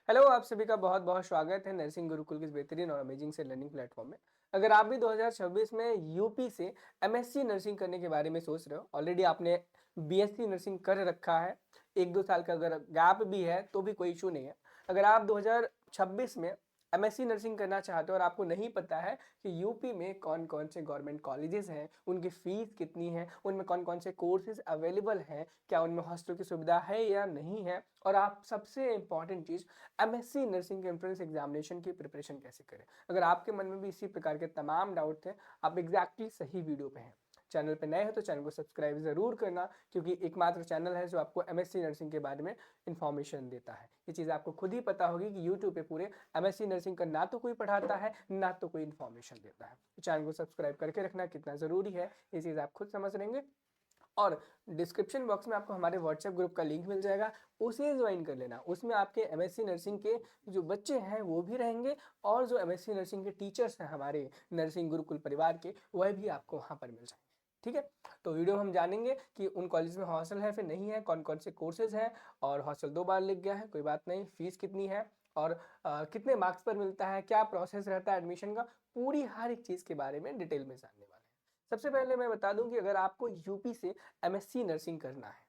Hello, आप सभी का बहुत बहुत स्वागत है नर्सिंग गुरुकुल के इस बेहतरीन और अमेजिंग से लर्निंग प्लेटफॉर्म में। अगर आप भी 2026 में यूपी से एमएससी नर्सिंग करने के बारे में सोच रहे हो, ऑलरेडी आपने बीएससी नर्सिंग कर रखा है, 1-2 साल का अगर गैप भी है तो भी कोई इशू नहीं है। अगर आप 2026 में एमएससी नर्सिंग करना चाहते हो और आपको नहीं पता है कि यूपी में कौन कौन से गवर्नमेंट कॉलेजेस हैं, उनकी फीस कितनी है, उनमें कौन कौन से कोर्सेज अवेलेबल हैं, क्या उनमें हॉस्टल की सुविधा है या नहीं है, और आप सबसे इंपॉर्टेंट चीज़ एमएससी नर्सिंग के एंट्रेंस एग्जामिनेशन की प्रिपरेशन कैसे करें। अगर आपके मन में भी इसी प्रकार के तमाम डाउट थे, आप एग्जैक्टली सही वीडियो पे हैं। चैनल पे नए हो तो चैनल को सब्सक्राइब जरूर करना, क्योंकि एकमात्र चैनल है जो आपको एमएससी नर्सिंग के बारे में इंफॉर्मेशन देता है। ये चीज़ आपको खुद ही पता होगी कि यूट्यूब पे पूरे एमएससी नर्सिंग का ना तो कोई पढ़ाता है ना तो कोई इन्फॉर्मेशन देता है। चैनल को सब्सक्राइब करके रखना कितना ज़रूरी है, ये चीज़ आप खुद समझ लेंगे। और डिस्क्रिप्शन बॉक्स में आपको हमारे व्हाट्सएप ग्रुप का लिंक मिल जाएगा, उसे ज्वाइन कर लेना। उसमें आपके एमएससी नर्सिंग के जो बच्चे हैं वो भी रहेंगे, और जो एमएससी नर्सिंग के टीचर्स हैं हमारे नर्सिंग गुरुकुल परिवार के, वह भी आपको वहाँ पर मिल जाएंगे। ठीक है, तो वीडियो हम जानेंगे कि उन कॉलेज में हॉस्टल है फिर नहीं है, कौन कौन से कोर्सेज हैं, और हॉस्टल 2 बार लिख गया है कोई बात नहीं, फीस कितनी है, और कितने मार्क्स पर मिलता है, क्या प्रोसेस रहता है एडमिशन का, पूरी हर एक चीज़ के बारे में डिटेल में जानने वाले हैं। सबसे पहले मैं बता दूं कि अगर आपको यूपी से एमएससी नर्सिंग करना है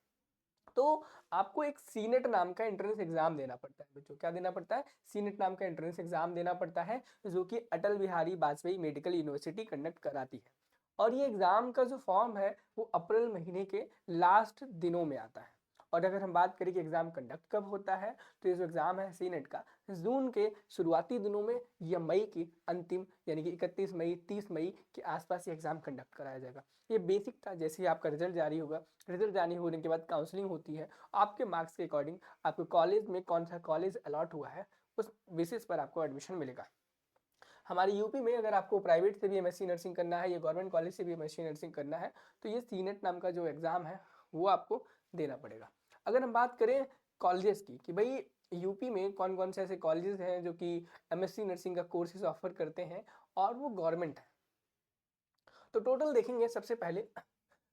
तो आपको एक सीनेट नाम का एंट्रेंस एग्जाम देना पड़ता है। बच्चों, क्या देना पड़ता है? सीनेट नाम का एंट्रेंस एग्जाम देना पड़ता है, जो कि Atal Bihari Vajpayee medical university conduct कराती है। और ये एग्जाम का जो फॉर्म है वो अप्रैल महीने के लास्ट दिनों में आता है। और अगर हम बात करें कि एग्जाम कंडक्ट कब होता है, तो ये जो एग्जाम है सीनेट का, जून के शुरुआती दिनों में या मई की अंतिम यानी कि 31 मई 30 मई के आसपास ये एग्जाम कंडक्ट कराया जाएगा। ये बेसिक था। जैसे ही आपका रिजल्ट जारी होगा, रिजल्ट जारी होने के बाद काउंसलिंग होती है, आपके मार्क्स के अकॉर्डिंग आपको कॉलेज में कौन सा कॉलेज अलॉट हुआ है उस बेसिस पर आपको एडमिशन मिलेगा। हमारे यूपी में अगर आपको प्राइवेट से भी एमएससी नर्सिंग करना है या गवर्नमेंट कॉलेज से भी एमएससी नर्सिंग करना है, तो ये सीनेट नाम का जो एग्जाम है वो आपको देना पड़ेगा। अगर हम बात करें कॉलेजेस की कि भाई यूपी में कौन कौन से ऐसे कॉलेजेस हैं जो कि एमएससी नर्सिंग का कोर्सेज ऑफर करते हैं और वो गवर्नमेंट है, तो टोटल देखेंगे। सबसे पहले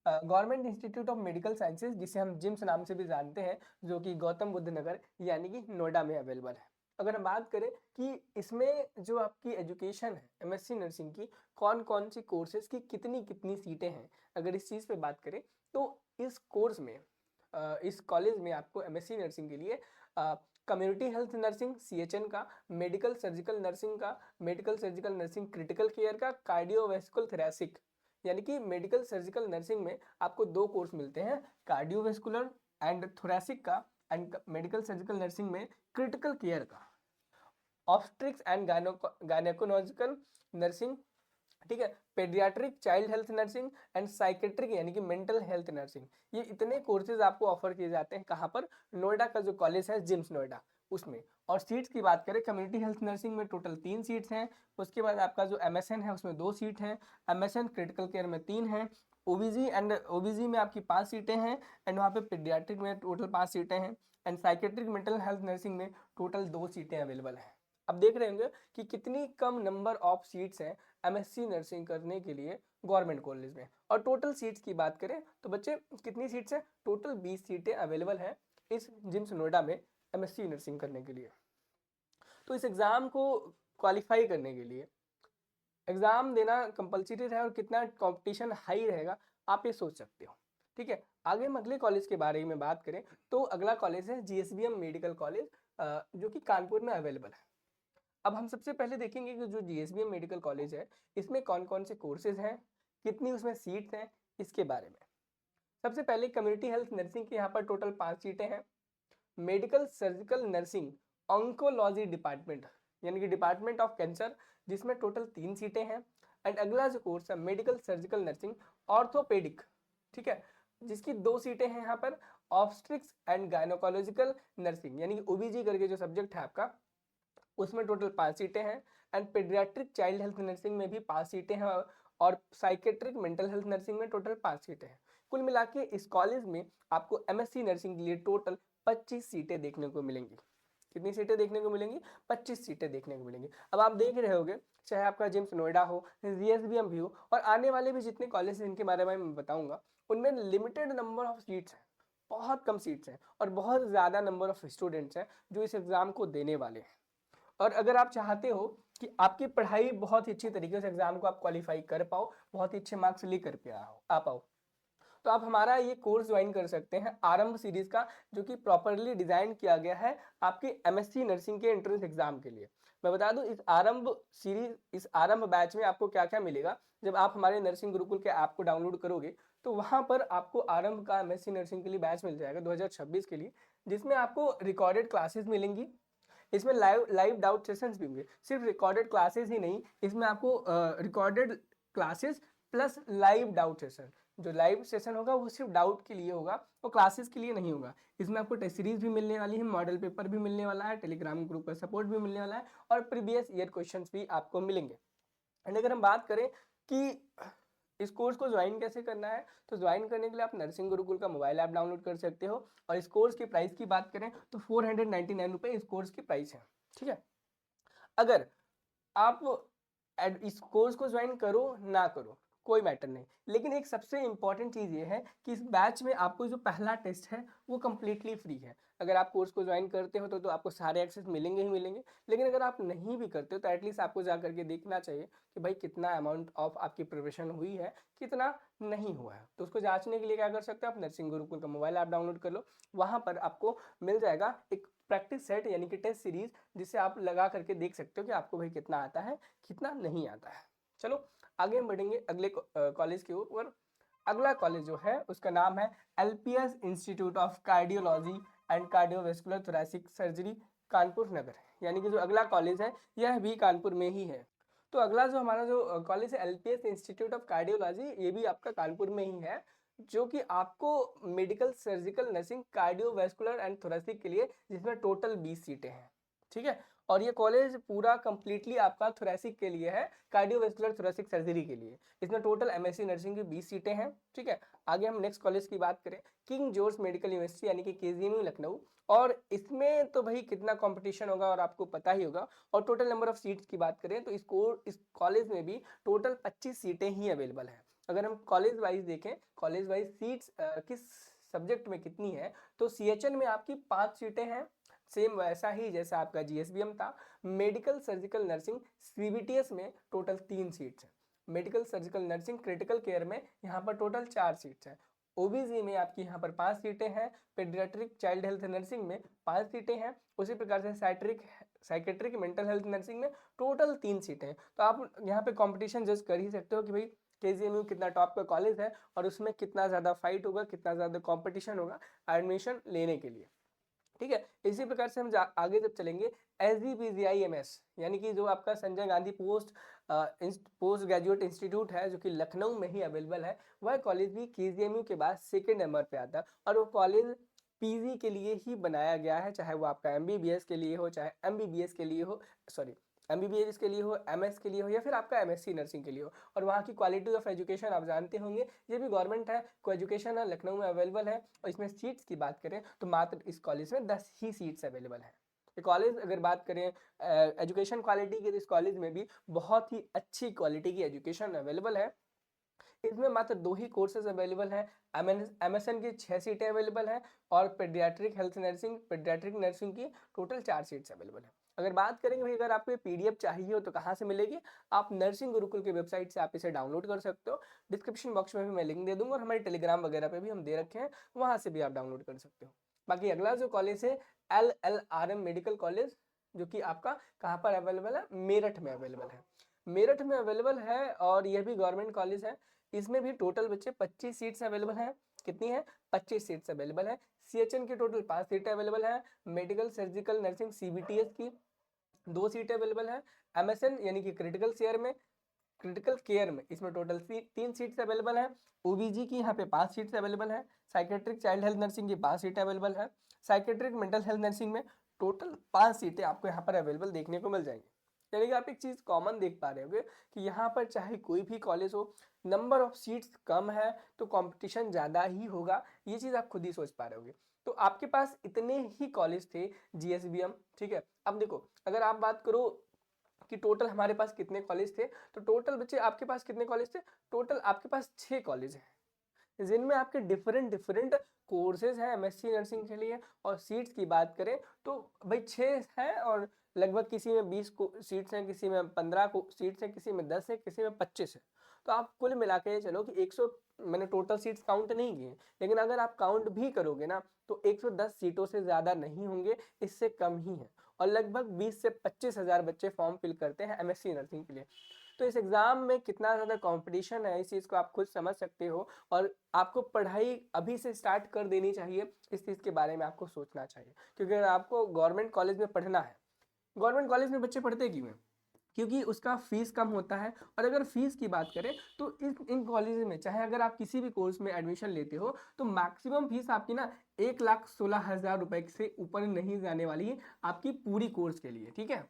government institute of medical sciences, जिसे हम जिम्स नाम से भी जानते हैं, जो कि गौतम बुद्ध नगर यानी कि नोएडा में अवेलेबल है। अगर हम बात करें कि इसमें जो आपकी एजुकेशन है एमएससी नर्सिंग की, कौन कौन सी कोर्सेज की कितनी कितनी सीटें हैं, अगर इस चीज़ पे बात करें तो इस कोर्स में इस कॉलेज में आपको एमएससी नर्सिंग के लिए कम्युनिटी हेल्थ नर्सिंग सीएचएन का, मेडिकल सर्जिकल नर्सिंग का, medical surgical nursing critical care का, कार्डियोवेस्कुलर थोरेसिक यानी कि मेडिकल सर्जिकल नर्सिंग में आपको 2 कोर्स मिलते हैं, कार्डियोवेस्कुलर एंड थोरेसिक का, एंड मेडिकल सर्जिकल नर्सिंग में क्रिटिकल केयर का, ऑब्स्ट्रिक्स एंड गायनेकोलॉजिकल नर्सिंग, ठीक है, paediatric child health nursing and psychiatric यानी कि मेंटल हेल्थ नर्सिंग। ये इतने कोर्सेज आपको ऑफर किए जाते हैं। कहाँ पर? नोएडा का जो कॉलेज है जिम्स नोएडा, उसमें। और सीट्स की बात करें, कम्युनिटी हेल्थ नर्सिंग में टोटल 3 सीट्स हैं। उसके बाद आपका जो एमएसएन है उसमें 2 सीट हैं, एमएसएन क्रिटिकल केयर में 3 हैं, ओबीजी में आपकी 5 सीटें हैं, एंड वहाँ पे पेडियाट्रिक में टोटल 5 सीटें हैं, and psychiatric mental health nursing में टोटल 2 सीटें अवेलेबल हैं। अब देख रहे होंगे कि कितनी कम नंबर ऑफ सीट्स हैं एमएससी नर्सिंग करने के लिए गवर्नमेंट कॉलेज में। और टोटल सीट्स की बात करें तो बच्चे कितनी सीट्स हैं? टोटल 20 सीटें अवेलेबल हैं इस जिम्स नोएडा में एमएससी नर्सिंग करने के लिए। तो इस एग्ज़ाम को क्वालिफाई करने के लिए एग्ज़ाम देना कंपलसरी है, और कितना कंपटीशन हाई रहेगा आप ये सोच सकते हो। ठीक है, आगे हम अगले कॉलेज के बारे में बात करें तो अगला कॉलेज है जीएसबीएम मेडिकल कॉलेज, जो कि कानपुर में अवेलेबल है। अब हम सबसे पहले देखेंगे कि जो जीएसबीएम मेडिकल कॉलेज है इसमें कौन कौन से कोर्सेज हैं, कितनी उसमें सीट्स हैं, इसके बारे में। सबसे पहले कम्युनिटी हेल्थ नर्सिंग की यहाँ पर टोटल 5 सीटें हैं। Medical surgical nursing oncology department यानी कि डिपार्टमेंट ऑफ कैंसर, जिसमें टोटल 3 सीटें हैं। एंड अगला जो कोर्स है मेडिकल सर्जिकल नर्सिंग ऑर्थोपेडिक, ठीक है, जिसकी 2 सीटें हैं यहाँ पर, ऑब्स्ट्रिक्स एंड गायनोकोलॉजिकल नर्सिंग यानी कि ओबीजी करके जो सब्जेक्ट है आपका, उसमें टोटल 5 सीटें हैं। And paediatric child health nursing में भी 5 सीटें हैं, और साइकेट्रिक मेंटल हेल्थ नर्सिंग में टोटल 5 सीटें हैं। कुल मिला के इस कॉलेज में आपको एमएससी नर्सिंग के लिए टोटल 25 सीटें देखने को मिलेंगी। कितनी सीटें देखने को मिलेंगी? 25 सीटें देखने को मिलेंगी। अब आप देख रहे होंगे, चाहे आपका जिम्स नोएडा हो, जीएसबीएम भी हो, और आने वाले भी जितने कॉलेज हैं इनके बारे में मैं बताऊंगा, उनमें लिमिटेड नंबर ऑफ सीट्स हैं। बहुत कम सीट्स हैं और बहुत ज़्यादा नंबर ऑफ स्टूडेंट्स हैं जो इस एग्ज़ाम को देने वाले हैं। और अगर आप चाहते हो कि आपकी पढ़ाई बहुत ही अच्छी तरीके से एग्ज़ाम को आप क्वालिफाई कर पाओ, बहुत ही अच्छे मार्क्स लेकर के आ पाओ, तो आप हमारा ये कोर्स ज्वाइन कर सकते हैं आरंभ सीरीज का, जो कि प्रॉपरली डिजाइन किया गया है आपके एमएससी नर्सिंग के एंट्रेंस एग्जाम के लिए। मैं बता दूं इस आरंभ बैच में आपको क्या क्या मिलेगा। जब आप हमारे नर्सिंग गुरुकुल के ऐप को डाउनलोड करोगे तो वहां पर आपको आरंभ का एमएससी नर्सिंग के लिए बैच मिल जाएगा 2026 के लिए, जिसमें आपको रिकॉर्डेड क्लासेस मिलेंगी। इसमें लाइव लाइव डाउट सेशंस भी होंगे। सिर्फ रिकॉर्डेड क्लासेस ही नहीं, इसमें आपको recorded classes plus live doubt session. जो लाइव सेशन होगा वो सिर्फ डाउट के लिए होगा, वो क्लासेस के लिए नहीं होगा। इसमें आपको टेस्ट सीरीज भी मिलने वाली है, मॉडल पेपर भी मिलने वाला है, टेलीग्राम ग्रुप का सपोर्ट भी मिलने वाला है और प्रीवियस ईयर क्वेश्चंस भी आपको मिलेंगे। एंड अगर हम बात करें कि इस कोर्स को ज्वाइन कैसे करना है, तो ज्वाइन करने के लिए आप नर्सिंग गुरुकुल का मोबाइल ऐप डाउनलोड कर सकते हो। और इस कोर्स की प्राइस की बात करें तो 499 रुपये इस कोर्स की प्राइस है। ठीक है, अगर आप इस कोर्स को ज्वाइन करो ना करो कोई मैटर नहीं, लेकिन एक सबसे इंपॉर्टेंट चीज़ ये है कि इस बैच में आपको जो पहला टेस्ट है वो कम्प्लीटली फ्री है। अगर आप कोर्स को ज्वाइन करते हो तो आपको सारे एक्सेस मिलेंगे ही मिलेंगे, लेकिन अगर आप नहीं भी करते हो तो एटलीस्ट आपको जा करके देखना चाहिए कि भाई कितना अमाउंट ऑफ आपकी प्रिपरेशन हुई है, कितना नहीं हुआ है। तो उसको जांचने के लिए क्या कर सकते हो, आप नर्सिंग गुरुकुल का मोबाइल ऐप डाउनलोड कर लो। वहाँ पर आपको मिल जाएगा एक प्रैक्टिस सेट यानी कि टेस्ट सीरीज, जिसे आप लगा करके देख सकते हो कि आपको भाई कितना आता है कितना नहीं आता है। चलो आगे हम बढ़ेंगे अगले कॉलेज की ओर। अगला कॉलेज जो है उसका नाम है LPS institute of cardiology and cardiovascular thoracic surgery, Kanpur Nagar. यानी कि जो अगला कॉलेज है यह भी कानपुर में ही है। तो अगला जो हमारा जो कॉलेज है एलपीएस इंस्टीट्यूट ऑफ कार्डियोलॉजी, ये भी आपका कानपुर में ही है, जो कि आपको medical surgical nursing cardiovascular and thoracic के लिए, जिसमें टोटल 20 सीटें हैं। ठीक है, और ये कॉलेज पूरा कंप्लीटली आपका थोरेसिक के लिए है, कार्डियोवेस्कुलर थोरेसिक सर्जरी के लिए। इसमें टोटल एमएससी नर्सिंग की 20 सीटें हैं। ठीक है, आगे हम नेक्स्ट कॉलेज की बात करें, किंग जॉर्ज मेडिकल यूनिवर्सिटी यानी कि केजीएमयू लखनऊ। और इसमें तो भाई कितना कंपटीशन होगा और आपको पता ही होगा। और टोटल नंबर ऑफ सीट्स की बात करें तो इस कॉलेज में भी टोटल 25 सीटें ही अवेलेबल हैं। अगर हम कॉलेज वाइज देखें, कॉलेज वाइज सीट्स किस सब्जेक्ट में कितनी है, तो सीएचएन में आपकी 5 सीटें हैं, सेम वैसा ही जैसा आपका जीएसबीएम था। मेडिकल सर्जिकल नर्सिंग सीबीटीएस में टोटल 3 सीट्स हैं। Medical surgical nursing critical care में यहाँ पर टोटल 4 सीट्स हैं। ओबीजी में आपकी यहाँ पर 5 सीटें हैं। पेडियाट्रिक चाइल्ड हेल्थ नर्सिंग में 5 सीटें हैं। उसी प्रकार से साइकेट्रिक मेंटल हेल्थ नर्सिंग में टोटल 3 सीटें हैं। तो आप यहाँ पे कंपटीशन जज कर ही सकते हो कि भाई केजीएमयू कितना टॉप का कॉलेज है और उसमें कितना ज़्यादा फाइट होगा, कितना ज़्यादा कंपटीशन होगा एडमिशन लेने के लिए। ठीक है, इसी प्रकार से हम आगे जब चलेंगे, SGPGIMS यानी कि जो आपका Sanjay Gandhi post graduate institute है, जो कि लखनऊ में ही अवेलेबल है, वह कॉलेज भी केजीएमयू के बाद सेकेंड नंबर पे आता है। और वो कॉलेज पीजी के लिए ही बनाया गया है, चाहे वो आपका एमबीबीएस के लिए हो, चाहे एमबीबीएस के लिए हो, सॉरी एमबीबीएस के लिए हो, एमएस के लिए हो, या फिर आपका एमएससी नर्सिंग के लिए हो। और वहाँ की क्वालिटी ऑफ एजुकेशन आप जानते होंगे, ये भी गवर्नमेंट है, को एजुकेशन है, लखनऊ में अवेलेबल है। और इसमें सीट्स की बात करें तो मात्र इस कॉलेज में 10 ही सीट्स अवेलेबल हैं। ये कॉलेज अगर बात करें एजुकेशन क्वालिटी की, तो इस कॉलेज में भी बहुत ही अच्छी क्वालिटी की एजुकेशन अवेलेबल है। इसमें मात्र 2 ही कोर्सेज अवेलेबल हैं। एमएसएन की 6 सीटें अवेलेबल हैं और paediatric health nursing, paediatric nursing की टोटल 4 सीट्स अवेलेबल हैं। अगर बात करेंगे भाई, अगर आपको ये पीडीएफ चाहिए हो तो कहाँ से मिलेगी, आप नर्सिंग गुरुकुल की वेबसाइट से आप इसे डाउनलोड कर सकते हो। डिस्क्रिप्शन बॉक्स में भी मैं लिंक दे दूंगा और हमारे टेलीग्राम वगैरह पे भी हम दे रखे हैं, वहाँ से भी आप डाउनलोड कर सकते हो। बाकी अगला जो कॉलेज है LLRM मेडिकल कॉलेज, जो कि आपका कहाँ पर अवेलेबल है, मेरठ में अवेलेबल है। मेरठ में अवेलेबल है और यह भी गवर्नमेंट कॉलेज है। इसमें भी टोटल बच्चे 25 सीट्स अवेलेबल हैं। कितनी है, 25 सीट्स अवेलेबल है। सीएचएन की टोटल 5 सीटें अवेलेबल है। मेडिकल सर्जिकल नर्सिंग सीबीटीएस की 2 सीटें अवेलेबल है। एमएसएन यानी कि क्रिटिकल केयर में इसमें टोटल 3 सीट्स अवेलेबल है। ओबीजी की यहाँ पे 5 सीट्स अवेलेबल है। साइकेट्रिक चाइल्ड हेल्थ नर्सिंग की 5 सीटें अवेलेबल है। साइकेट्रिक मेंटल हेल्थ नर्सिंग में टोटल 5 सीटें आपको यहाँ पर अवेलेबल देखने को मिल जाएंगी। यानी कि आप एक चीज कॉमन देख पा रहे होंगे कि यहाँ पर चाहे कोई भी कॉलेज हो, नंबर ऑफ सीट्स कम है तो कंपटीशन ज्यादा ही होगा। ये चीज आप खुद ही सोच पा रहे होंगे। तो आपके पास इतने ही कॉलेज थे जीएसबीएम। ठीक है, अब देखो अगर आप बात करो कि टोटल हमारे पास कितने कॉलेज थे, तो टोटल बच्चे आपके पास कितने कॉलेज थे, टोटल आपके पास 6 कॉलेज हैं, जिनमें आपके डिफरेंट डिफरेंट कोर्सेज हैं एमएससी नर्सिंग के लिए और सीट्स की बात करें तो भाई 6 हैं और लगभग किसी में 20 सीट्स हैं, किसी में 15 सीट्स हैं, किसी में 10 है, किसी में 25 है। तो आप कुल मिला के चलो कि 100, मैंने टोटल सीट्स काउंट नहीं किए, लेकिन अगर आप काउंट भी करोगे ना तो 110 सीटों से ज़्यादा नहीं होंगे, इससे कम ही है। और लगभग 20 से 25 हज़ार बच्चे फॉर्म फिल करते हैं एमएससी नर्सिंग के लिए। तो इस एग्ज़ाम में कितना ज़्यादा कंपटीशन है इस चीज़ को आप खुद समझ सकते हो और आपको पढ़ाई अभी से स्टार्ट कर देनी चाहिए। इस चीज़ के बारे में आपको सोचना चाहिए, क्योंकि अगर आपको गवर्नमेंट कॉलेज में पढ़ना है, गवर्नमेंट कॉलेज में बच्चे पढ़ते क्यों हैं? क्योंकि उसका फीस कम होता है। और अगर फीस की बात करें तो इन कॉलेज में चाहे अगर आप किसी भी कोर्स में एडमिशन लेते हो तो मैक्सिमम फीस आपकी ना 1,16,000 रुपए से ऊपर नहीं जाने वाली है आपकी पूरी कोर्स के लिए। ठीक है,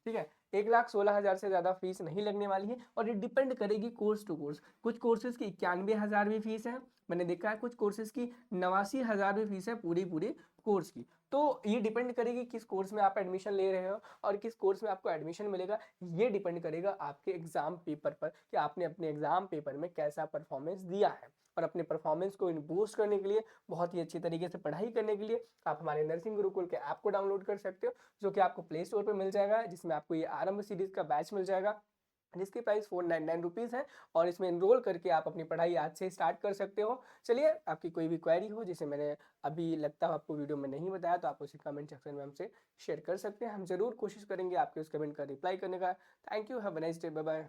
ठीक है, 1,16,000 से ज़्यादा फीस नहीं लगने वाली है और ये डिपेंड करेगी कोर्स टू कोर्स। कुछ कोर्सेज की 91,000 भी फीस है, मैंने देखा है, कुछ कोर्सेज की 89,000 भी फीस है पूरी पूरी कोर्स की। तो ये डिपेंड करेगी किस कोर्स में आप एडमिशन ले रहे हो और किस कोर्स में आपको एडमिशन मिलेगा। ये डिपेंड करेगा आपके एग्जाम पेपर पर कि आपने अपने एग्जाम पेपर में कैसा परफॉर्मेंस दिया है। और अपने परफॉर्मेंस को बूस्ट करने के लिए, बहुत ही अच्छी तरीके से पढ़ाई करने के लिए आप हमारे नर्सिंग गुरुकुल के ऐप को डाउनलोड कर सकते हो, जो कि आपको प्ले स्टोर पर मिल जाएगा, जिसमें आपको ये आरंभ सीरीज का बैच मिल जाएगा जिसकी प्राइस 499 रुपीज़ है। और इसमें एनरोल करके आप अपनी पढ़ाई आज से स्टार्ट कर सकते हो। चलिए, आपकी कोई भी क्वेरी हो जिसे मैंने अभी लगता है आपको वीडियो में नहीं बताया तो आप उसे कमेंट सेक्शन में हमसे शेयर कर सकते हैं। हम जरूर कोशिश करेंगे आपके उस कमेंट का रिप्लाई करने का। Thank you, have a nice day, bye bye.